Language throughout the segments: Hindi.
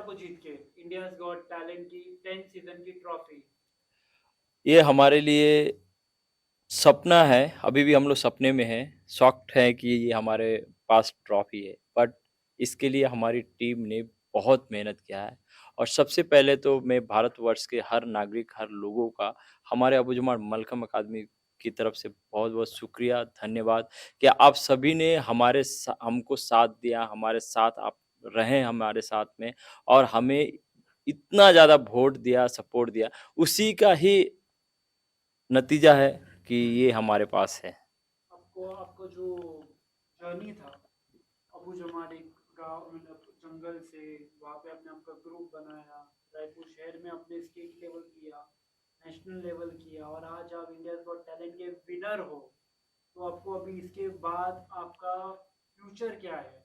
आपको जीत के इंडियाज गॉट टैलेंट की 10 सीजन की ट्रॉफी? ये हमारे लिए सपना है, अभी भी हम लोग सपने में हैं, शॉक्ड हैं कि ये हमारे पास ट्रॉफ़ी है। बट इसके लिए हमारी टीम ने बहुत मेहनत किया है और सबसे पहले तो मैं भारतवर्ष के हर नागरिक, हर लोगों का हमारे अबू-जुमान मलखम अकादमी की तरफ से बहुत-बहुत शुक्रिया, धन्यवाद कि आप सभी ने हमको साथ दिया, हमारे साथ आप रहे हमारे साथ में और हमें इतना ज़्यादा वोट दिया, सपोर्ट दिया, उसी का ही नतीजा है कि ये हमारे पास है। आपको आपको जो जर्नी था अबू जमाल एक गाँव मतलब जंगल से वहाँ पे आपने आपका ग्रुप बनाया, रायपुर शहर में आपने स्टेट लेवल किया, नेशनल लेवल किया और आज आप इंडियाज गॉट टैलेंट के विनर हो। तो आपको अभी इसके बाद आपका फ्यूचर क्या है?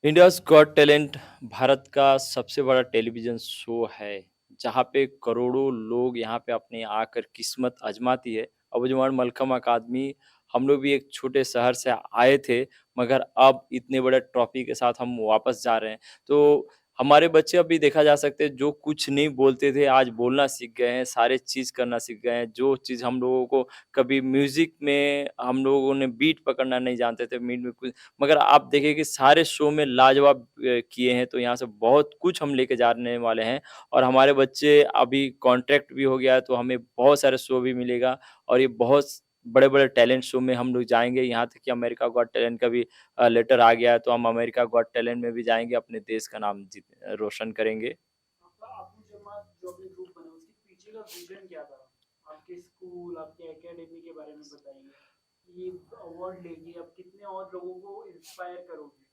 इंडियाज़ गॉट टैलेंट भारत का सबसे बड़ा टेलीविज़न शो है, जहाँ पे करोड़ों लोग यहाँ पे अपने आकर किस्मत आज़माती है। अबू-जुमान मलखम अकादमी हम लोग भी एक छोटे शहर से आए थे, मगर अब इतने बड़े ट्रॉफ़ी के साथ हम वापस जा रहे हैं। तो हमारे बच्चे अभी देखा जा सकते हैं जो कुछ नहीं बोलते थे, आज बोलना सीख गए हैं, सारे चीज़ करना सीख गए हैं। जो चीज़ हम लोगों को कभी म्यूज़िक में हम लोगों ने बीट पकड़ना नहीं जानते थे, बीट में कुछ मगर आप देखिए कि सारे शो में लाजवाब किए हैं, तो यहाँ से बहुत कुछ हम लेके जाने वाले हैं और हमारे बच्चे अभी कॉन्ट्रैक्ट भी हो गया है, तो हमें बहुत सारे शो भी मिलेगा और ये बहुत बड़े-बड़े टैलेंट शो में हम लोग जाएँगे, यहाँ तक कि अमेरिका गॉट टैलेंट का भी लेटर आ गया है, तो हम अमेरिका गॉट टैलेंट में भी जाएँगे, अपने देश का नाम रोशन करेंगे। आपका अबू जमाल जो अभी ग्रुप बना उसके पीछे का विजन क्या था? आपके स्कूल, आपके एकेडमी के बारे में बताइए। ये अवार्ड लेके आप कितने और लोगों को इंस्पायर करोगे?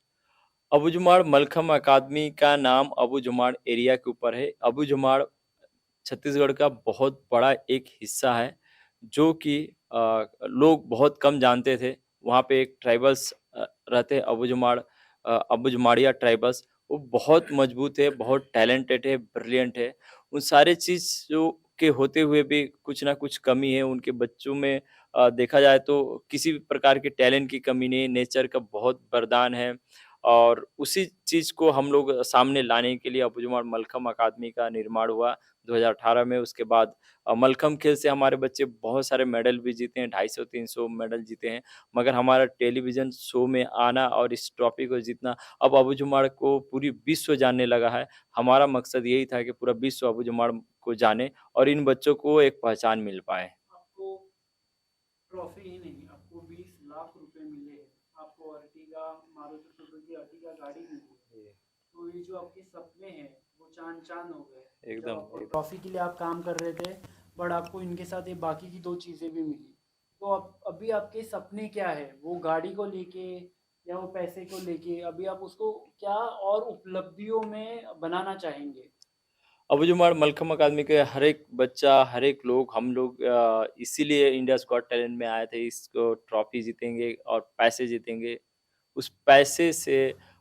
अबू जुमाड़ मलखम अकादमी का नाम अबू जुमाड़ एरिया के ऊपर है। अबू जुमाड़ छत्तीसगढ़ का बहुत बड़ा एक हिस्सा है, जो कि लोग बहुत कम जानते थे। वहाँ पे एक ट्राइबल्स रहते हैं अबू जुमाड़िया ट्राइबल्स, वो बहुत मजबूत है, बहुत टैलेंटेड है, ब्रिलियंट है। उन सारे चीज़ों के होते हुए भी कुछ ना कुछ कमी है उनके बच्चों में। देखा जाए तो किसी भी प्रकार के टैलेंट की कमी नहीं है, नेचर का बहुत वरदान है और उसी चीज़ को हम लोग सामने लाने के लिए अबू जुमाड़ मलखम अकादमी का निर्माण हुआ 2018 में। उसके बाद मलखम खेल से हमारे बच्चे बहुत सारे मेडल भी जीते हैं, 250-300 मेडल जीते हैं। मगर हमारा टेलीविज़न शो में आना और इस ट्रॉफ़ी को जीतना अब अबू जुमाड़ को पूरी विश्व जानने लगा है। हमारा मकसद यही था कि पूरा विश्व अबू जुमाड़ को जाने और इन बच्चों को एक पहचान मिल पाए। आपको ट्रॉफी ही नहीं, आपको 20 लाख रुपए मिले हैं। आपको अर्टिगा, मारुति सुजुकी अर्टिगा गाड़ी मिली है। तो ये जो आपके सपने हैं, वो चाँद चाँद हो गए। जब एकदम, आपको एकदम। ट्रॉफी के लिए आप काम कर रहे थे, बट आपको इनके साथ ये बाकी की 2 चीज़ें भी मिली। तो अब अभी आपके सपने क्या है? वो गाड़ी को लेके या वो पैसे को लेके अभी आप उसको क्या और उपलब्धियों में बनाना चाहेंगे? अबू जुमाड़ मलखम अकादमी के हर एक बच्चा, हर एक लोग हम लोग इसीलिए इंडियाज़ गॉट टैलेंट में आए थे, इसको ट्रॉफ़ी जीतेंगे और पैसे जीतेंगे। उस पैसे से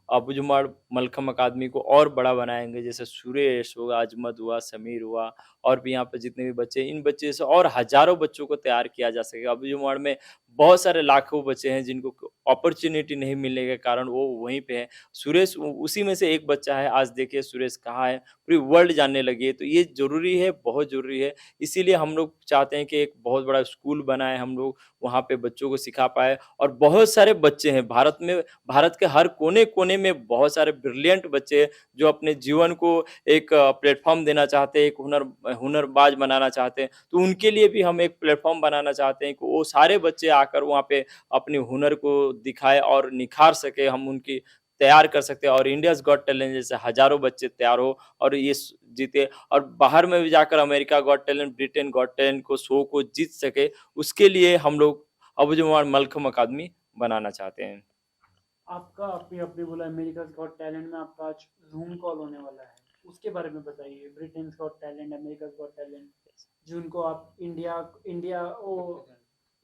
अबू जुमाड़ मलखम अकादमी को और बड़ा बनाएँगे, जैसे सुरेश हुआ, अजमत हुआ, समीर हुआ और भी यहाँ पे जितने भी बच्चे हैं, इन बच्चे से और हज़ारों बच्चों को तैयार किया जा सकेगा। अबू जुमाड़ में बहुत सारे लाखों बच्चे हैं जिनको अपॉर्च्युनिटी नहीं मिलने के कारण वो वहीं पे हैं। सुरेश उ उसी में से एक बच्चा है, आज देखिए सुरेश कहाँ है, पूरी वर्ल्ड जानने लगी है। तो ये ज़रूरी है, बहुत ज़रूरी है। इसीलिए हम लोग चाहते हैं कि एक बहुत बड़ा स्कूल बनाएँ हम लोग, वहाँ पे बच्चों को सिखा पाएँ और बहुत सारे बच्चे हैं भारत में, भारत के हर कोने-कोने में बहुत सारे ब्रिलियंट बच्चे हैं, जो अपने जीवन को एक प्लेटफ़ॉर्म देना चाहते हैं, एक हुनरबाज़ बनाना चाहते हैं। तो उनके लिए भी हम एक प्लेटफ़ॉर्म बनाना चाहते हैं कि वो सारे बच्चे आकर वहाँ पे अपने हुनर को दिखाएँ और निखार सकें, हम उनकी तैयार कर सकते हैं और इंडियाज़ गॉट टैलेंट जैसे हज़ारों बच्चे तैयार हो और ये जीते और बाहर में भी जाकर America got talent, Britain got talent को शो को जीत सके, उसके लिए हम लोग अबू जुमाड़ मलखम अकादमी बनाना चाहते हैं। आपका आपने आपने बोला अमेरिकाज़ गॉट टैलेंट में आपका आज ज़ूम कॉल होने वाला है। उसके बारे में बताइए। Britain's got talent, America's got talent जिनको आप इंडिया इंडिया ओ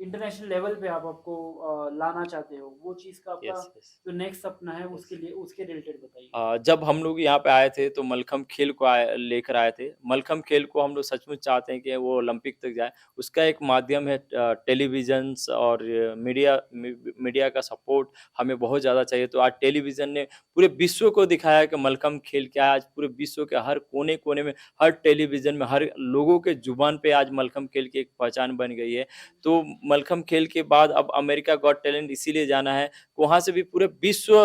इंटरनेशनल लेवल पे आप आपको लाना चाहते हो, वो चीज़ का आपका यस, यस, जो नेक्स्ट सपना है यस। उसके लिए उसके रिलेटेड बताइए? जब हम लोग यहाँ पे आए थे तो मलखम्ब खेल को लेकर आए थे। मलखम्ब खेल को हम लोग सचमुच चाहते हैं कि वो ओलंपिक तक जाए। उसका एक माध्यम है टेलीविज़न्स और मीडिया का सपोर्ट हमें बहुत ज़्यादा चाहिए। तो आज टेलीविज़न ने पूरे विश्व को दिखाया कि मलखम्ब खेल क्या है। आज पूरे विश्व के हर कोने-कोने में, हर टेलीविज़न में, हर लोगों के ज़ुबान पे आज मलखम्ब खेल की एक पहचान बन गई है। तो मलखम्ब खेल के बाद अब अमेरिका गॉट टैलेंट इसीलिए जाना है, वहाँ से भी पूरे विश्व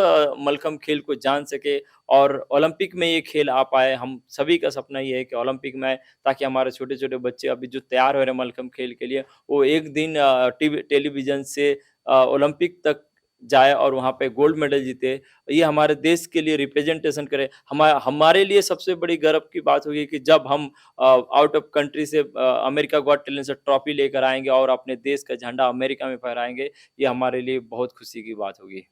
मलखम्ब खेल को जान सके और ओलंपिक में ये खेल आ पाए। हम सभी का सपना ये है कि ओलंपिक में आए ताकि हमारे छोटे-छोटे बच्चे अभी जो तैयार हो रहे हैं मलखम्ब खेल के लिए, वो एक दिन टेलीविज़न से ओलंपिक तक जाए और वहाँ पे गोल्ड मेडल जीते। ये हमारे देश के लिए रिप्रेजेंटेशन करे। हमारे लिए सबसे बड़ी गर्व की बात होगी कि जब हम आउट ऑफ कंट्री से अमेरिका गॉट टैलेंट से ट्रॉफी लेकर आएँगे और अपने देश का झंडा अमेरिका में फहराएँगे, ये हमारे लिए बहुत खुशी की बात होगी।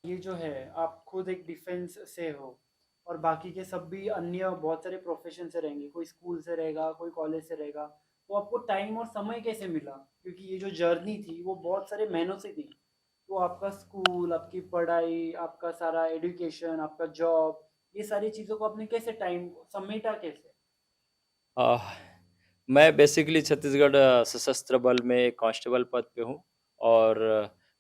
ये जो है आप खुद एक डिफेंस से हो और बाकी के सब भी अन्य बहुत सारे प्रोफेशन से रहेंगे, कोई स्कूल से रहेगा, कोई कॉलेज से रहेगा, तो आपको टाइम और समय कैसे मिला? क्योंकि ये जो जर्नी थी वो बहुत सारे महीनों से थी, तो आपका स्कूल, आपकी पढ़ाई, आपका सारा एजुकेशन, आपका जॉब, ये सारी चीज़ों को आपने कैसे टाइम समेटा कैसे? अ, मैं बेसिकली छत्तीसगढ़ सशस्त्र बल में एक कांस्टेबल पद पे हूँ और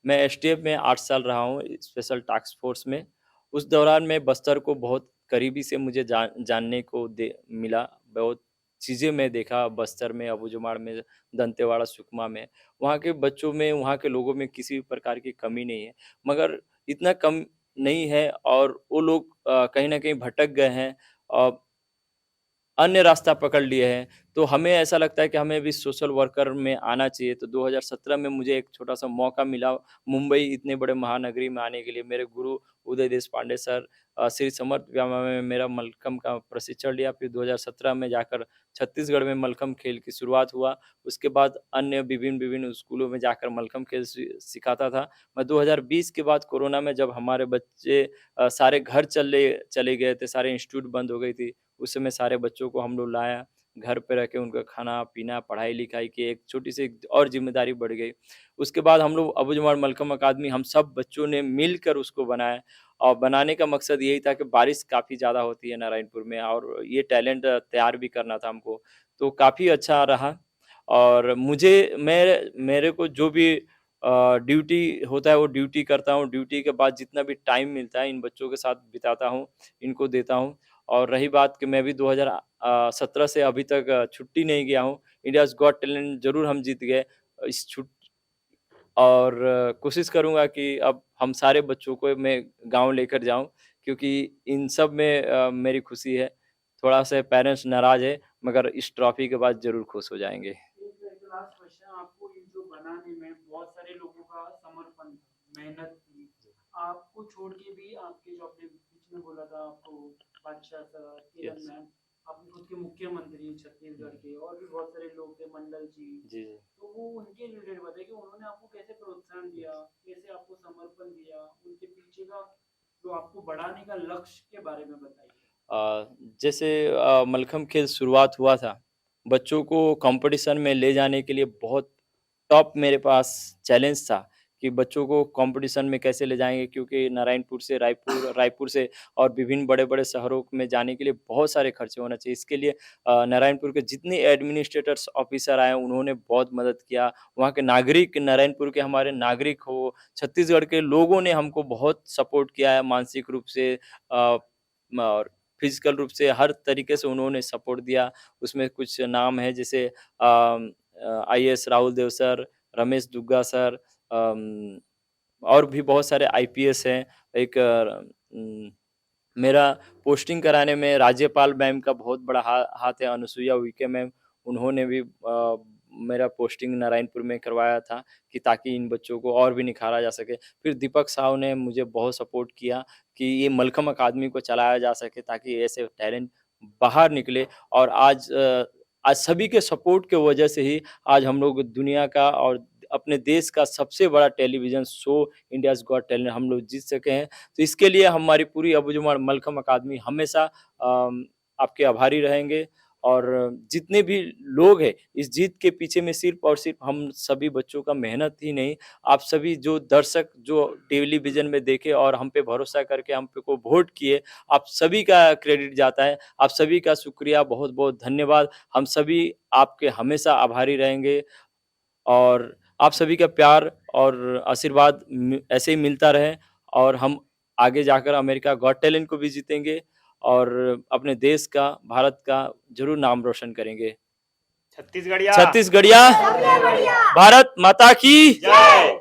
मैं एसटीएफ में 8 साल रहा हूँ स्पेशल टास्क फोर्स में। उस दौरान मैं बस्तर को बहुत करीबी से मुझे जानने को दे मिला। बहुत चीज़ें मैं देखा बस्तर में, अबूझमाड़ में, दंतेवाड़ा, सुकमा में। वहाँ के बच्चों में, वहाँ के लोगों में किसी भी प्रकार की कमी नहीं है। मगर इतना कम नहीं है और वो लोग कहीं न कहीं भटक गए हैं। अ अन्य रास्ता पकड़ लिए हैं, तो हमें ऐसा लगता है कि हमें भी सोशल वर्कर में आना चाहिए। तो 2017 में मुझे एक छोटा-सा मौका मिला, मुंबई इतने बड़े महानगरी में आने के लिए। मेरे गुरु उदय देशपांडे सर श्री समर्थ व्यायाम में मेरा मल्लखम्ब का प्रशिक्षण लिया। फिर 2017 में जाकर छत्तीसगढ़ में मल्लखम्ब खेल की शुरुआत हुआ। उसके बाद अन्य विभिन्न-विभिन्न स्कूलों में जाकर मल्लखम्ब खेल सिखाता था। मैं 2020 के बाद कोरोना में जब हमारे बच्चे सारे घर चले चले गए थे, सारे इंस्टीट्यूट बंद हो गई थी, उस समय सारे बच्चों को हम लोग लाया, घर पे रह के उनका खाना-पीना, पढ़ाई-लिखाई की एक छोटी-सी एक और ज़िम्मेदारी बढ़ गई। उसके बाद हम लोग अबू-जमाल मलकम अकादमी हम सब बच्चों ने मिलकर उसको बनाया और बनाने का मकसद यही था कि बारिश काफ़ी ज़्यादा होती है नारायणपुर में और ये टैलेंट तैयार भी करना था हमको, तो काफ़ी अच्छा रहा और मेरे को जो भी ड्यूटी होता है, वो ड्यूटी करता हूँ, ड्यूटी के बाद जितना भी टाइम मिलता है, इन बच्चों के साथ बिताता हूँ, इनको देता हूँ। और रही बात कि मैं भी 2017 से अभी तक छुट्टी नहीं गया हूँ। इंडियाज़ गॉट टैलेंट ज़रूर हम जीत गए। इस छुट और कोशिश करूँगा कि अब हम सारे बच्चों को मैं गाँव लेकर जाऊँ क्योंकि इन सब में मेरी खुशी है। थोड़ा-सा पेरेंट्स नाराज़ हैं, मगर इस ट्रॉफ़ी के बाद ज़रूर खुश हो जाएँगे। एक लास्ट क्वेश्चन, आपको ये जो बनाने में बहुत सारे लोगों का समर्पण था, मेहनत थी। आपको छोड़ के भी आपके जो आपने बीच में बोला था आपको बादशाह सर, किरण यस। मैम, आपने खुद के मुख्यमंत्री छत्तीसगढ़ के और भी बहुत सारे लोग थे, मंडल जी। जी, जी। तो वो उनके रिलेटेड बताइए कि उन्होंने आपको कैसे प्रोत्साहन दिया, कैसे आपको समर्पण दिया, उनके पीछे का जो आपको बढ़ाने का लक्ष्य के बारे में बताइए? जैसे मलखम्ब खेल शुरुआत हुआ था, बच्चों को कॉम्पिटिशन में ले जाने के लिए बहुत टॉप मेरे पास चैलेंज था कि बच्चों को कॉम्पिटिशन में कैसे ले जाएँगे क्योंकि नारायणपुर से रायपुर रायपुर से और विभिन्न बड़े-बड़े शहरों में जाने के लिए बहुत सारे खर्चे होना चाहिए। इसके लिए नारायणपुर के जितने एडमिनिस्ट्रेटर्स ऑफ़िसर आए, उन्होंने बहुत मदद किया। वहाँ के नागरिक, नारायणपुर के हमारे नागरिक हो, छत्तीसगढ़ के लोगों ने हमको बहुत सपोर्ट किया है मानसिक रूप से और फिज़िकल रूप से हर तरीके से उन्होंने सपोर्ट दिया। उसमें कुछ नाम है जैसे IAS Rahul Dev sir, Ramesh Dugga sir और भी बहुत सारे आईपीएस हैं। एक मेरा पोस्टिंग कराने में राज्यपाल मैम का बहुत बड़ा हाथ है, अनुसुईया उइके मैम, उन्होंने भी मेरा पोस्टिंग नारायणपुर में करवाया था कि ताकि इन बच्चों को और भी निखारा जा सके। फिर दीपक साहू ने मुझे बहुत सपोर्ट किया कि ये मलखम्ब अकादमी को चलाया जा सके ताकि ऐसे टैलेंट बाहर निकले और आज सभी के सपोर्ट के वजह से ही आज हम लोग दुनिया का और अपने देश का सबसे बड़ा television show India's got talent हम लोग जीत सके हैं। तो इसके लिए हमारी पूरी अबू जुमार मलखम्ब अकादमी हमेशा आपके आभारी रहेंगे और जितने भी लोग हैं इस जीत के पीछे में सिर्फ और सिर्फ हम सभी बच्चों का मेहनत ही नहीं, आप सभी जो दर्शक जो टेलीविजन में देखे और हम पे भरोसा करके हम पे को वोट किए, आप सभी का क्रेडिट जाता है। आप सभी का शुक्रिया, बहुत-बहुत धन्यवाद। हम सभी आपके हमेशा आभारी रहेंगे और आप सभी का प्यार और आशीर्वाद ऐसे ही मिलता रहे और हम आगे जाकर अमेरिका गॉट टैलेंट को भी जीतेंगे और अपने देश का, भारत का ज़रूर नाम रोशन करेंगे। छत्तीसगढ़िया छत्तीसगढ़िया, भारत माता की जय।